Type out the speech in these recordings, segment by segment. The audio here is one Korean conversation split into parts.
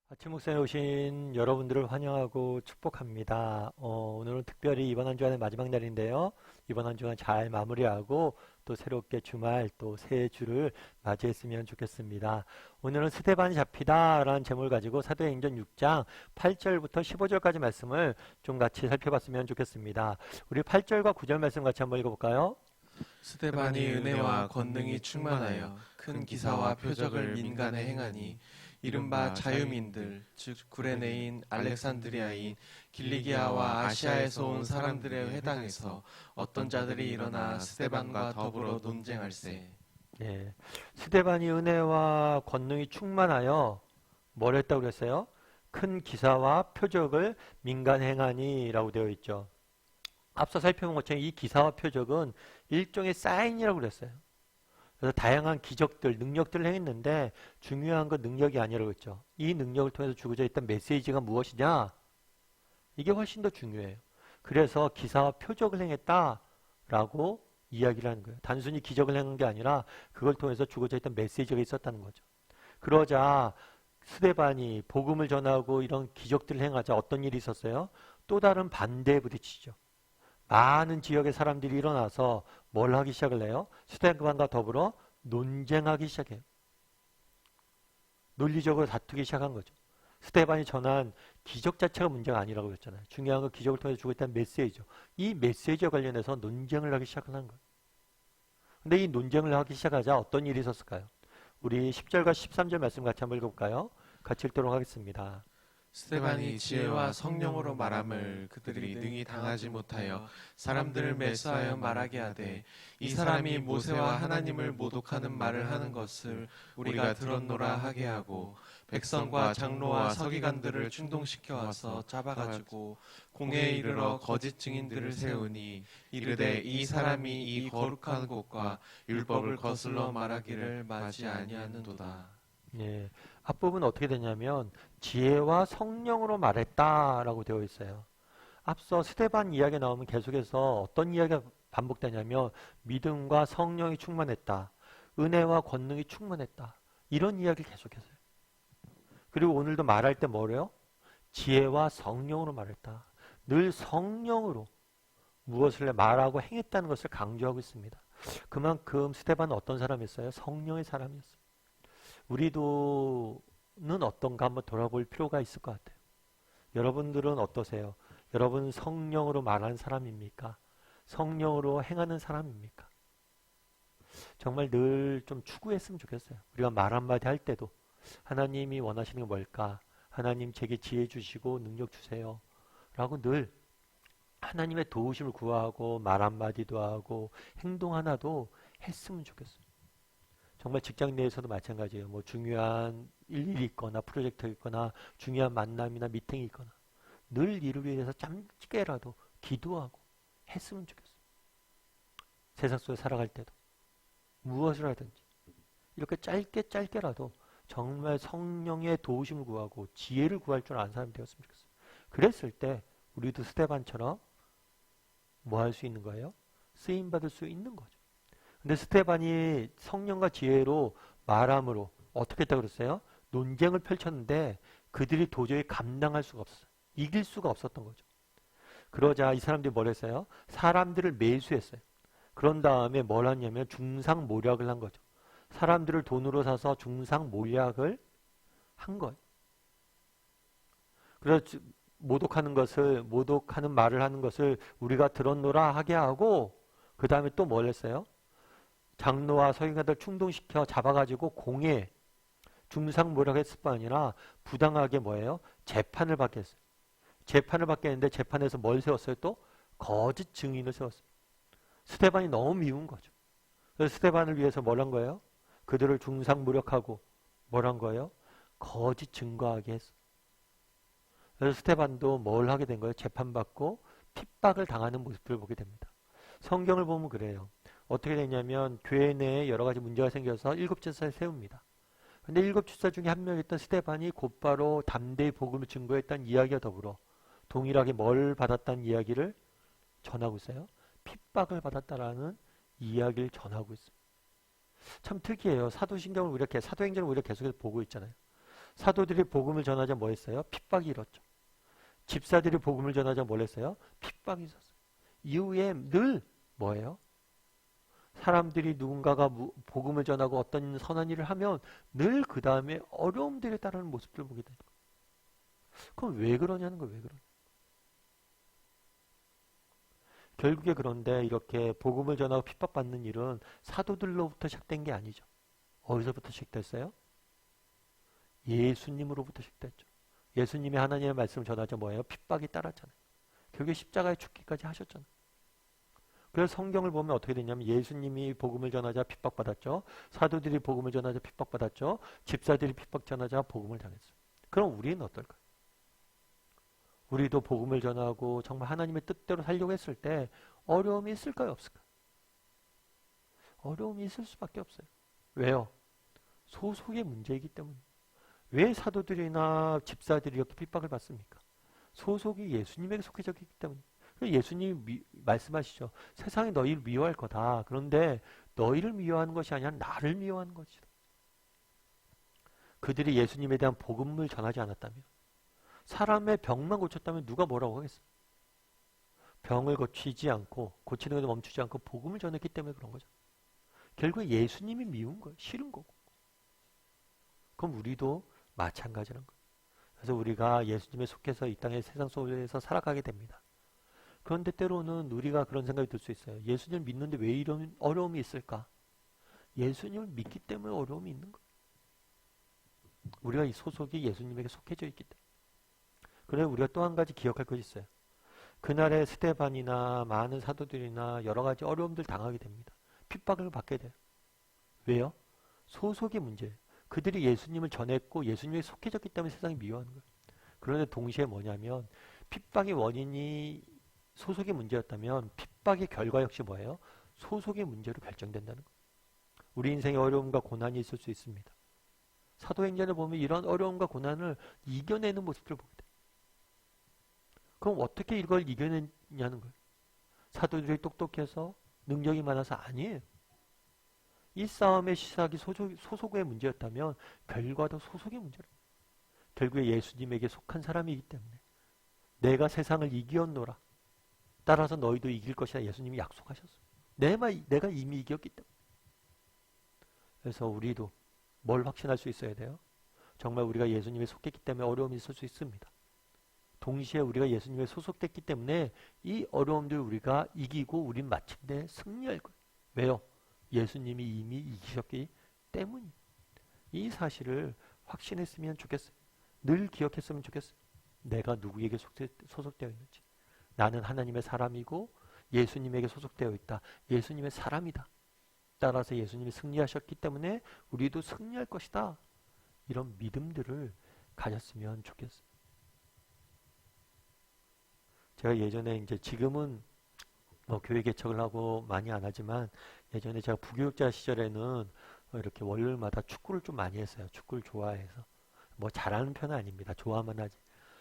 아침 목상에 오신 여러분들을 환영하고 축복합니다. 오늘은 특별히 이번 한 주간의 마지막 날인데요. 이번 한 주간 잘 마무리하고 또 새롭게 주말 또 새 주를 맞이했으면 좋겠습니다. 오늘은 스데반이 잡히다 라는 제목을 가지고 사도행전 6장 8절부터 15절까지 말씀을 좀 같이 살펴봤으면 좋겠습니다. 우리 8절과 9절 말씀 같이 한번 읽어볼까요? 스데반이 은혜와 권능이 충만하여 큰 기사와 표적을 민간에 행하니 이른바 자유민들 즉 구레네인 알렉산드리아인 길리기아와 아시아에서 온 사람들의 회당에서 어떤 자들이 일어나 스데반과 더불어 논쟁할세. 예, 스데반이 은혜와 권능이 충만하여 뭘 했다고 그랬어요? 큰 기사와 표적을 민간 행하니 라고 되어 있죠. 앞서 살펴본 것처럼 이 기사와 표적은 일종의 사인이라고 그랬어요. 그래서 다양한 기적들, 능력들을 행했는데 중요한 건 능력이 아니라고 했죠. 이 능력을 통해서 주고자 했던 메시지가 무엇이냐? 이게 훨씬 더 중요해요. 그래서 기사와 표적을 행했다라고 이야기를 하는 거예요. 단순히 기적을 행한 게 아니라 그걸 통해서 주고자 했던 메시지가 있었다는 거죠. 그러자 스데반이 복음을 전하고 이런 기적들을 행하자 어떤 일이 있었어요? 또 다른 반대에 부딪히죠. 많은 지역의 사람들이 일어나서 뭘 하기 시작을 해요? 스데반과 더불어 논쟁하기 시작해요. 논리적으로 다투기 시작한 거죠. 스데반이 전한 기적 자체가 문제가 아니라고 그랬잖아요. 중요한 건 기적을 통해서 주고 있다는 메시지죠. 이 메시지와 관련해서 논쟁을 하기 시작을 한 거예요. 근데 이 논쟁을 하기 시작하자 어떤 일이 있었을까요? 우리 10절과 13절 말씀 같이 한번 읽어볼까요? 같이 읽도록 하겠습니다. 스데반이 지혜와 성령으로 말함을 그들이 능히 당하지 못하여 사람들을 매수하여 말하게 하되 이 사람이 모세와 하나님을 모독하는 말을 하는 것을 우리가 들었노라 하게 하고 백성과 장로와 서기관들을 충동시켜 와서 잡아가지고 공회에 이르러 거짓 증인들을 세우니 이르되 이 사람이 이 거룩한 곳과 율법을 거슬러 말하기를 마지 아니하는도다. 예, 앞부분 어떻게 되냐면 지혜와 성령으로 말했다라고 되어 있어요. 앞서 스데반 이야기 나오면 계속해서 어떤 이야기가 반복되냐면 믿음과 성령이 충만했다. 은혜와 권능이 충만했다. 이런 이야기를 계속해서요. 그리고 오늘도 말할 때 뭐래요? 지혜와 성령으로 말했다. 늘 성령으로 무엇을 말하고 행했다는 것을 강조하고 있습니다. 그만큼 스데반은 어떤 사람이었어요? 성령의 사람이었어요. 우리도는 어떤가 한번 돌아볼 필요가 있을 것 같아요. 여러분들은 어떠세요? 여러분 성령으로 말하는 사람입니까? 성령으로 행하는 사람입니까? 정말 늘 좀 추구했으면 좋겠어요. 우리가 말 한마디 할 때도 하나님이 원하시는 게 뭘까? 하나님 제게 지혜 주시고 능력 주세요. 라고 늘 하나님의 도우심을 구하고 말 한마디도 하고 행동 하나도 했으면 좋겠어요. 정말 직장 내에서도 마찬가지예요. 뭐 중요한 일이 있거나 프로젝트가 있거나 중요한 만남이나 미팅이 있거나 늘 이를 위해서 짧게라도 기도하고 했으면 좋겠어요. 세상 속에 살아갈 때도 무엇을 하든지 이렇게 짧게라도 정말 성령의 도우심을 구하고 지혜를 구할 줄 아는 사람이 되었으면 좋겠어요. 그랬을 때 우리도 스데반처럼 뭐 할 수 있는 거예요? 쓰임받을 수 있는 거죠. 근데 스데반이 성령과 지혜로 말함으로 어떻게 했다고 그랬어요? 논쟁을 펼쳤는데 그들이 도저히 감당할 수가 없었어요. 이길 수가 없었던 거죠. 그러자 이 사람들이 뭘 했어요? 사람들을 매수했어요. 그런 다음에 뭘 하냐면 중상모략을 한 거죠. 사람들을 돈으로 사서 중상모략을 한 거예요. 그래서 모독하는 말을 하는 것을 우리가 들었노라 하게 하고 그 다음에 또 뭘 했어요? 장로와 서기관들 충동시켜 잡아가지고 공에 중상모략했을 뿐 아니라 부당하게 뭐예요? 재판을 받게 했어요. 재판을 받게 했는데 재판에서 뭘 세웠어요? 또 거짓 증인을 세웠어요. 스데반이 너무 미운 거죠. 그래서 스데반을 위해서 뭘 한 거예요? 그들을 중상모략하고 뭘 한 거예요? 거짓 증거하게 했어요. 그래서 스데반도 뭘 하게 된 거예요? 재판받고 핍박을 당하는 모습들을 보게 됩니다. 성경을 보면 그래요. 어떻게 되냐면 교회 내에 여러 가지 문제가 생겨서 일곱 집사를 세웁니다. 근데 일곱 집사 중에 한 명이었던 스데반이 곧바로 담대히 복음을 증거했다는 이야기와 더불어 동일하게 뭘 받았다는 이야기를 전하고 있어요. 핍박을 받았다라는 이야기를 전하고 있어요. 참 특이해요. 사도행전을 우리가 계속해서 보고 있잖아요. 사도들이 복음을 전하자 뭐 했어요? 핍박이 일었죠. 집사들이 복음을 전하자 뭘 했어요? 핍박이 있었어요. 이후에 늘 뭐예요? 사람들이 누군가가 복음을 전하고 어떤 선한 일을 하면 늘 그 다음에 어려움들에 따르는 모습들을 보게 되는 거예요. 그럼 왜 그러냐는 거예요. 왜 그러냐. 결국에 그런데 이렇게 복음을 전하고 핍박받는 일은 사도들로부터 시작된 게 아니죠. 어디서부터 시작됐어요? 예수님으로부터 시작됐죠. 예수님이 하나님의 말씀을 전하자 뭐예요? 핍박이 따랐잖아요. 결국에 십자가에 죽기까지 하셨잖아요. 그래서 성경을 보면 어떻게 되냐면 예수님이 복음을 전하자 핍박받았죠. 사도들이 복음을 전하자 핍박받았죠. 집사들이 핍박 전하자 복음을 당했어요. 그럼 우리는 어떨까요? 우리도 복음을 전하고 정말 하나님의 뜻대로 살려고 했을 때 어려움이 있을까요? 없을까요? 어려움이 있을 수밖에 없어요. 왜요? 소속의 문제이기 때문에. 왜 사도들이나 집사들이 이렇게 핍박을 받습니까? 소속이 예수님에게 속해져 있기 때문에. 예수님이 말씀하시죠. 세상이 너희를 미워할 거다. 그런데 너희를 미워하는 것이 아니라 나를 미워하는 것이다. 그들이 예수님에 대한 복음을 전하지 않았다면, 사람의 병만 고쳤다면 누가 뭐라고 하겠어요? 병을 고치지 않고, 고치는 것도 멈추지 않고 복음을 전했기 때문에 그런 거죠. 결국 예수님이 미운 거예요. 싫은 거고. 그럼 우리도 마찬가지란 거예요. 그래서 우리가 예수님에 속해서 이 땅의 세상 속에서 살아가게 됩니다. 그런데 때로는 우리가 그런 생각이 들 수 있어요. 예수님을 믿는데 왜 이런 어려움이 있을까? 예수님을 믿기 때문에 어려움이 있는 거예요. 우리가 이 소속이 예수님에게 속해져 있기 때문에. 그래서 우리가 또 한 가지 기억할 것이 있어요. 그날의 스데반이나 많은 사도들이나 여러 가지 어려움들 당하게 됩니다. 핍박을 받게 돼요. 왜요? 소속의 문제예요. 그들이 예수님을 전했고 예수님에 속해졌기 때문에 세상이 미워하는 거예요. 그런데 동시에 뭐냐면 핍박의 원인이 소속의 문제였다면 핍박의 결과 역시 뭐예요? 소속의 문제로 결정된다는 거예요. 우리 인생에 어려움과 고난이 있을 수 있습니다. 사도행전을 보면 이런 어려움과 고난을 이겨내는 모습들을 보게 돼요. 그럼 어떻게 이걸 이겨내냐는 거예요. 사도들이 똑똑해서 능력이 많아서 아니에요. 이 싸움의 시작이 소속의 문제였다면 결과도 소속의 문제로. 결국에 예수님에게 속한 사람이기 때문에 내가 세상을 이기었노라. 따라서 너희도 이길 것이라 예수님이 약속하셨어요. 내가 이미 이겼기 때문에. 그래서 우리도 뭘 확신할 수 있어야 돼요? 정말 우리가 예수님에 속했기 때문에 어려움이 있을 수 있습니다. 동시에 우리가 예수님에 소속됐기 때문에 이 어려움들 우리가 이기고 우린 마침내 승리할 거예요. 왜요? 예수님이 이미 이기셨기 때문이. 이 사실을 확신했으면 좋겠어요. 늘 기억했으면 좋겠어요. 내가 누구에게 소속되어 있는지. 나는 하나님의 사람이고 예수님에게 소속되어 있다. 예수님의 사람이다. 따라서 예수님이 승리하셨기 때문에 우리도 승리할 것이다. 이런 믿음들을 가졌으면 좋겠어요. 제가 예전에 지금은 교회 개척을 하고 많이 안 하지만 예전에 제가 부교육자 시절에는 이렇게 월요일마다 축구를 좀 많이 했어요. 축구를 좋아해서. 뭐 잘하는 편은 아닙니다. 좋아만 하지.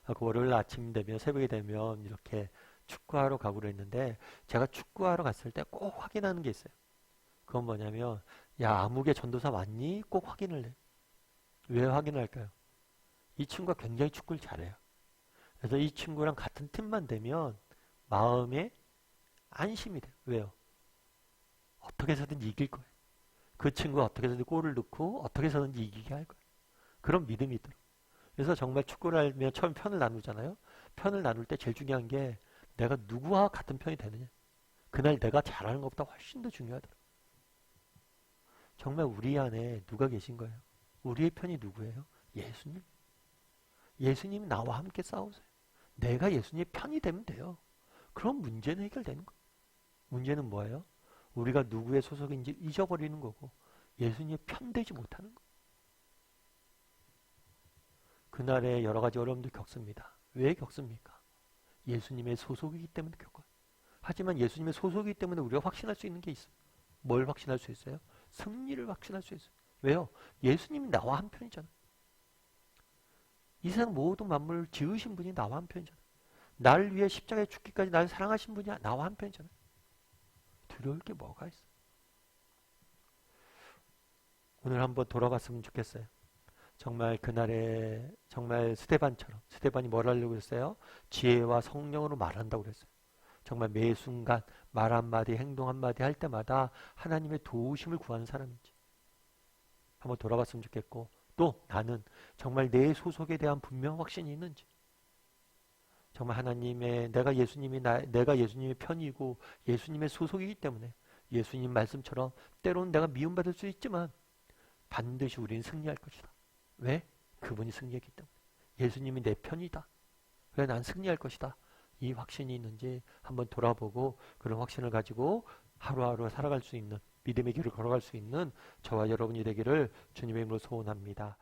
그 월요일 아침 되면 새벽이 되면 이렇게 축구하러 가고 그랬는데 제가 축구하러 갔을 때 꼭 확인하는 게 있어요. 그건 뭐냐면 야 아무개 전도사 맞니? 꼭 확인을 해. 왜 확인할까요? 이 친구가 굉장히 축구를 잘해요. 그래서 이 친구랑 같은 팀만 되면 마음에 안심이 돼요. 왜요? 어떻게 해서든지 이길 거예요. 그 친구가 어떻게 해서든지 골을 넣고 어떻게 해서든지 이기게 할 거예요. 그런 믿음이 들어요. 그래서 정말 축구를 하면 처음 편을 나누잖아요. 편을 나눌 때 제일 중요한 게 내가 누구와 같은 편이 되느냐. 그날 내가 잘하는 것보다 훨씬 더 중요하더라고요. 정말 우리 안에 누가 계신 거예요? 우리의 편이 누구예요? 예수님. 예수님이 나와 함께 싸우세요. 내가 예수님의 편이 되면 돼요. 그럼 문제는 해결되는 거예요. 문제는 뭐예요? 우리가 누구의 소속인지 잊어버리는 거고 예수님의 편되지 못하는 거예요. 그날에 여러 가지 어려움도 겪습니다. 왜 겪습니까? 예수님의 소속이기 때문에 겪어요. 하지만 예수님의 소속이기 때문에 우리가 확신할 수 있는 게 있어요. 뭘 확신할 수 있어요? 승리를 확신할 수 있어요. 왜요? 예수님이 나와 한편이잖아요. 이 세상 모든 만물을 지으신 분이 나와 한편이잖아요. 나를 위해 십자가에 죽기까지 나를 사랑하신 분이 나와 한편이잖아요. 두려울 게 뭐가 있어? 오늘 한번 돌아갔으면 좋겠어요. 정말 그날에 정말 스데반처럼 스데반이 뭘 하려고 했어요? 지혜와 성령으로 말한다고 그랬어요. 정말 매 순간 말 한마디 행동 한마디 할 때마다 하나님의 도우심을 구하는 사람인지 한번 돌아봤으면 좋겠고, 또 나는 정말 내 소속에 대한 분명 확신이 있는지, 정말 하나님의 내가 예수님의 편이고 예수님의 소속이기 때문에 예수님 말씀처럼 때로는 내가 미움받을 수 있지만 반드시 우리는 승리할 것이다. 왜? 그분이 승리했기 때문에. 예수님이 내 편이다. 그래 난 승리할 것이다. 이 확신이 있는지 한번 돌아보고 그런 확신을 가지고 하루하루 살아갈 수 있는 믿음의 길을 걸어갈 수 있는 저와 여러분이 되기를 주님의 이름으로 소원합니다.